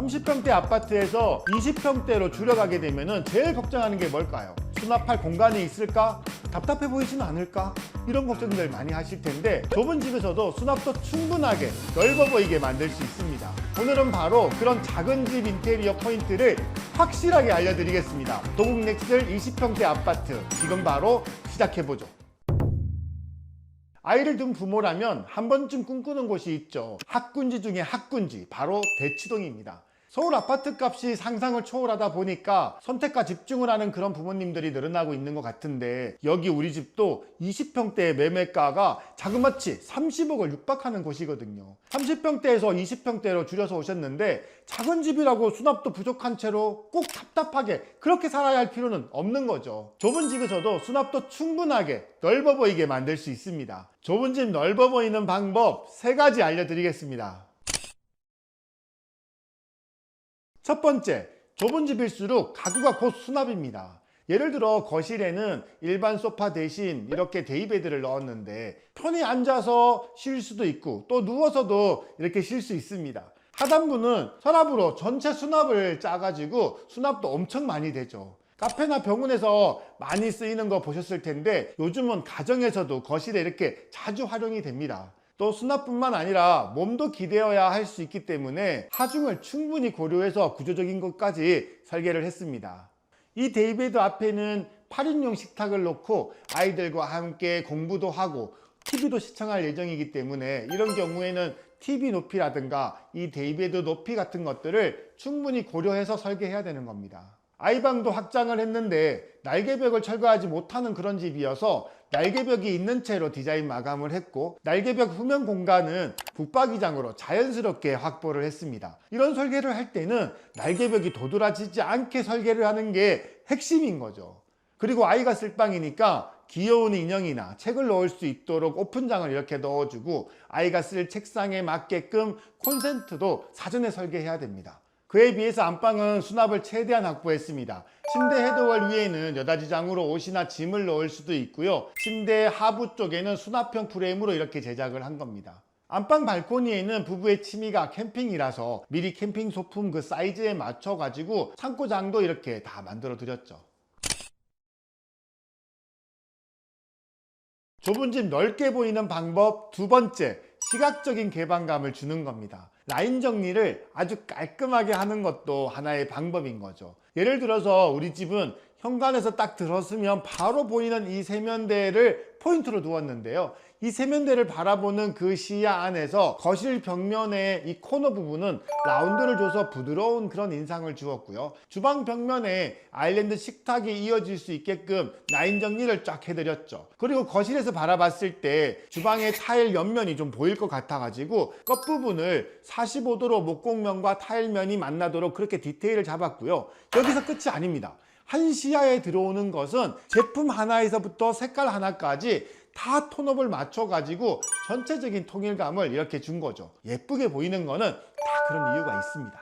30평대 아파트에서 20평대로 줄여가게 되면 제일 걱정하는 게 뭘까요? 수납할 공간이 있을까? 답답해 보이지는 않을까? 이런 걱정들 많이 하실 텐데 좁은 집에서도 수납도 충분하게 넓어 보이게 만들 수 있습니다. 오늘은 바로 그런 작은 집 인테리어 포인트를 확실하게 알려드리겠습니다. 도국넥슬 20평대 아파트, 지금 바로 시작해보죠. 아이를 둔 부모라면 한 번쯤 꿈꾸는 곳이 있죠. 학군지 중에 학군지, 바로 대치동입니다. 서울 아파트 값이 상상을 초월하다 보니까 선택과 집중을 하는 그런 부모님들이 늘어나고 있는 것 같은데, 여기 우리 집도 20평대의 매매가가 자그마치 30억을 육박하는 곳이거든요. 30평대에서 20평대로 줄여서 오셨는데 작은 집이라고 수납도 부족한 채로 꼭 답답하게 그렇게 살아야 할 필요는 없는 거죠. 좁은 집에서도 수납도 충분하게 넓어 보이게 만들 수 있습니다. 좁은 집 넓어 보이는 방법 3가지 알려드리겠습니다. 첫 번째, 좁은 집일수록 가구가 곧 수납입니다. 예를 들어 거실에는 일반 소파 대신 이렇게 데이베드를 넣었는데 편히 앉아서 쉴 수도 있고 또 누워서도 이렇게 쉴 수 있습니다. 하단부는 서랍으로 전체 수납을 짜가지고 수납도 엄청 많이 되죠. 카페나 병원에서 많이 쓰이는 거 보셨을 텐데 요즘은 가정에서도 거실에 이렇게 자주 활용이 됩니다. 또 수납뿐만 아니라 몸도 기대어야 할 수 있기 때문에 하중을 충분히 고려해서 구조적인 것까지 설계를 했습니다. 이 데이베드 앞에는 8인용 식탁을 놓고 아이들과 함께 공부도 하고 TV도 시청할 예정이기 때문에 이런 경우에는 TV 높이라든가 이 데이베드 높이 같은 것들을 충분히 고려해서 설계해야 되는 겁니다. 아이방도 확장을 했는데 날개벽을 철거하지 못하는 그런 집이어서 날개벽이 있는 채로 디자인 마감을 했고, 날개벽 후면 공간은 북박이장으로 자연스럽게 확보를 했습니다. 이런 설계를 할 때는 날개벽이 도드라지지 않게 설계를 하는 게 핵심인 거죠. 그리고 아이가 쓸 방이니까 귀여운 인형이나 책을 넣을 수 있도록 오픈장을 이렇게 넣어주고, 아이가 쓸 책상에 맞게끔 콘센트도 사전에 설계해야 됩니다. 그에 비해서 안방은 수납을 최대한 확보했습니다. 침대 헤드월 위에는 여닫이장으로 옷이나 짐을 넣을 수도 있고요. 침대 하부 쪽에는 수납형 프레임으로 이렇게 제작을 한 겁니다. 안방 발코니에는 부부의 취미가 캠핑이라서 미리 캠핑 소품 그 사이즈에 맞춰 가지고 창고장도 이렇게 다 만들어 드렸죠. 좁은 집 넓게 보이는 방법 2번째, 시각적인 개방감을 주는 겁니다. 라인 정리를 아주 깔끔하게 하는 것도 하나의 방법인 거죠. 예를 들어서 우리 집은 현관에서 딱 들어서면 바로 보이는 이 세면대를 포인트로 두었는데요. 이 세면대를 바라보는 그 시야 안에서 거실 벽면의 이 코너 부분은 라운드를 줘서 부드러운 그런 인상을 주었고요. 주방 벽면에 아일랜드 식탁이 이어질 수 있게끔 라인 정리를 쫙 해드렸죠. 그리고 거실에서 바라봤을 때 주방의 타일 옆면이 좀 보일 것 같아가지고 끝부분을 45도로 목공면과 타일면이 만나도록 그렇게 디테일을 잡았고요. 여기서 끝이 아닙니다. 한 시야에 들어오는 것은 제품 하나에서부터 색깔 하나까지 다 톤업을 맞춰가지고 전체적인 통일감을 이렇게 준 거죠. 예쁘게 보이는 거는 다 그런 이유가 있습니다.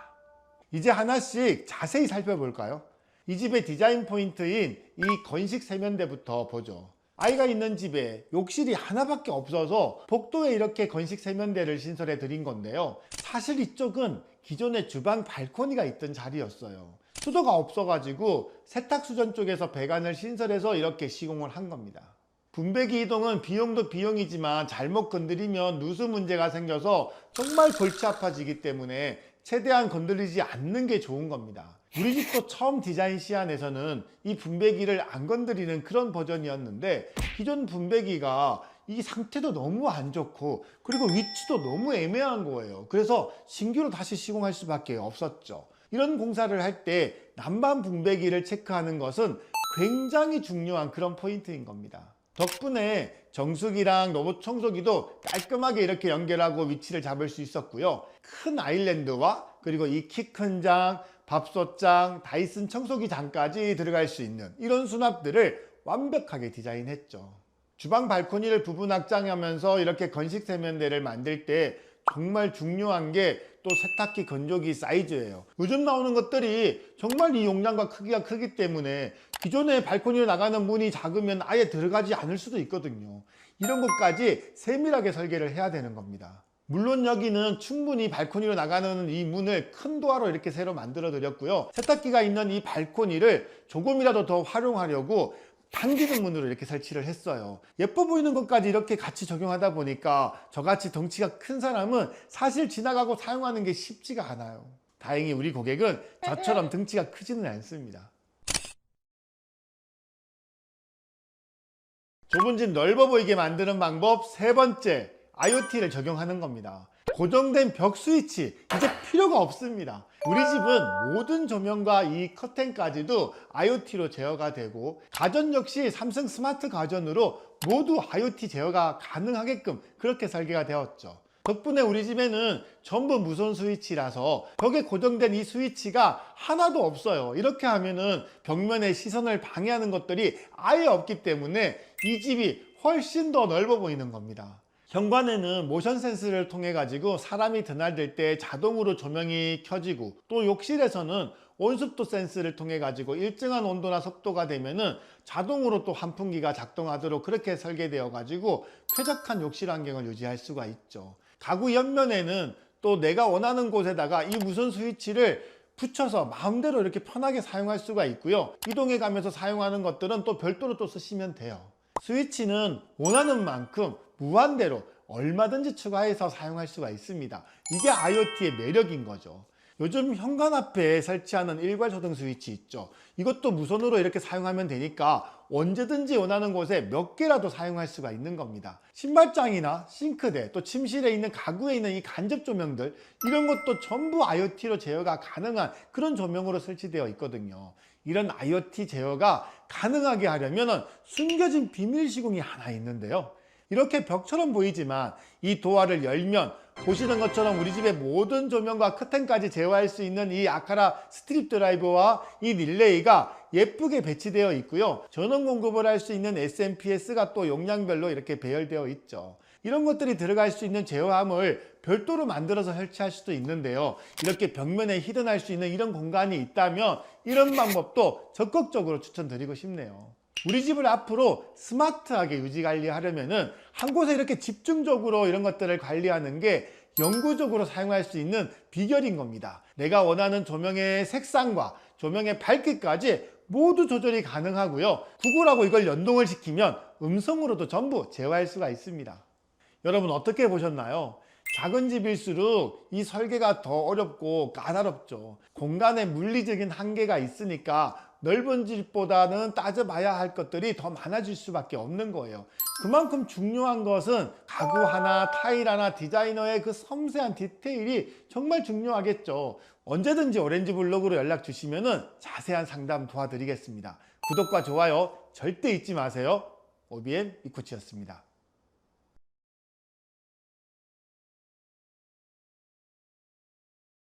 이제 하나씩 자세히 살펴볼까요? 이 집의 디자인 포인트인 이 건식 세면대부터 보죠. 아이가 있는 집에 욕실이 하나밖에 없어서 복도에 이렇게 건식 세면대를 신설해 드린 건데요. 사실 이쪽은 기존에 주방 발코니가 있던 자리였어요. 수도가 없어가지고 세탁수전 쪽에서 배관을 신설해서 이렇게 시공을 한 겁니다. 분배기 이동은 비용도 비용이지만 잘못 건드리면 누수 문제가 생겨서 정말 골치 아파지기 때문에 최대한 건드리지 않는 게 좋은 겁니다. 우리 집도 처음 디자인 시안에서는 이 분배기를 안 건드리는 그런 버전이었는데 기존 분배기가 이 상태도 너무 안 좋고 그리고 위치도 너무 애매한 거예요. 그래서 신규로 다시 시공할 수밖에 없었죠. 이런 공사를 할 때 난방 분배기를 체크하는 것은 굉장히 중요한 그런 포인트인 겁니다. 덕분에 정수기랑 로봇 청소기도 깔끔하게 이렇게 연결하고 위치를 잡을 수 있었고요. 큰 아일랜드와 그리고 이 키 큰 장, 밥솥장, 다이슨 청소기 장까지 들어갈 수 있는 이런 수납들을 완벽하게 디자인했죠. 주방 발코니를 부분 확장하면서 이렇게 건식 세면대를 만들 때 정말 중요한 게 또 세탁기 건조기 사이즈예요. 요즘 나오는 것들이 정말 이 용량과 크기가 크기 때문에 기존에 발코니로 나가는 문이 작으면 아예 들어가지 않을 수도 있거든요. 이런 것까지 세밀하게 설계를 해야 되는 겁니다. 물론 여기는 충분히 발코니로 나가는 이 문을 큰 도화로 이렇게 새로 만들어 드렸고요. 세탁기가 있는 이 발코니를 조금이라도 더 활용하려고 당기는 문으로 이렇게 설치를 했어요. 예뻐 보이는 것까지 이렇게 같이 적용하다 보니까 저같이 덩치가 큰 사람은 사실 지나가고 사용하는 게 쉽지가 않아요. 다행히 우리 고객은 저처럼 등치가 크지는 않습니다. 좁은 집 넓어 보이게 만드는 방법 세 번째, IoT를 적용하는 겁니다. 고정된 벽 스위치 이제 필요가 없습니다. 우리 집은 모든 조명과 이 커튼까지도 IoT로 제어가 되고, 가전 역시 삼성 스마트 가전으로 모두 IoT 제어가 가능하게끔 그렇게 설계가 되었죠. 덕분에 우리 집에는 전부 무선 스위치라서 벽에 고정된 이 스위치가 하나도 없어요. 이렇게 하면은 벽면의 시선을 방해하는 것들이 아예 없기 때문에 이 집이 훨씬 더 넓어 보이는 겁니다. 현관에는 모션 센스를 통해 가지고 사람이 드나들 때 자동으로 조명이 켜지고, 또 욕실에서는 온습도 센스를 통해 가지고 일정한 온도나 습도가 되면은 자동으로 또 환풍기가 작동하도록 그렇게 설계되어 가지고 쾌적한 욕실 환경을 유지할 수가 있죠. 가구 옆면에는 또 내가 원하는 곳에다가 이 무선 스위치를 붙여서 마음대로 이렇게 편하게 사용할 수가 있고요. 이동해 가면서 사용하는 것들은 또 별도로 또 쓰시면 돼요. 스위치는 원하는 만큼 무한대로 얼마든지 추가해서 사용할 수가 있습니다. 이게 IoT의 매력인 거죠. 요즘 현관 앞에 설치하는 일괄소등 스위치 있죠. 이것도 무선으로 이렇게 사용하면 되니까 언제든지 원하는 곳에 몇 개라도 사용할 수가 있는 겁니다. 신발장이나 싱크대, 또 침실에 있는 가구에 있는 이 간접 조명들, 이런 것도 전부 IoT로 제어가 가능한 그런 조명으로 설치되어 있거든요. 이런 IoT 제어가 가능하게 하려면 숨겨진 비밀 시공이 하나 있는데요. 이렇게 벽처럼 보이지만 이 도화를 열면 보시는 것처럼 우리 집의 모든 조명과 커튼까지 제어할 수 있는 이 아카라 스트립 드라이버와 이 릴레이가 예쁘게 배치되어 있고요. 전원 공급을 할 수 있는 SMPS가 또 용량별로 이렇게 배열되어 있죠. 이런 것들이 들어갈 수 있는 제어함을 별도로 만들어서 설치할 수도 있는데요. 이렇게 벽면에 히든할 수 있는 이런 공간이 있다면 이런 방법도 적극적으로 추천드리고 싶네요. 우리 집을 앞으로 스마트하게 유지 관리하려면은 한 곳에 이렇게 집중적으로 이런 것들을 관리하는 게 영구적으로 사용할 수 있는 비결인 겁니다. 내가 원하는 조명의 색상과 조명의 밝기까지 모두 조절이 가능하고요. 구글하고 이걸 연동을 시키면 음성으로도 전부 제어할 수가 있습니다. 여러분 어떻게 보셨나요? 작은 집일수록 이 설계가 더 어렵고 까다롭죠. 공간에 물리적인 한계가 있으니까 넓은 집보다는 따져봐야 할 것들이 더 많아질 수밖에 없는 거예요. 그만큼 중요한 것은 가구 하나, 타일 하나, 디자이너의 그 섬세한 디테일이 정말 중요하겠죠. 언제든지 오렌지블록으로 연락 주시면 자세한 상담 도와드리겠습니다. 구독과 좋아요 절대 잊지 마세요. OBM 이코치였습니다.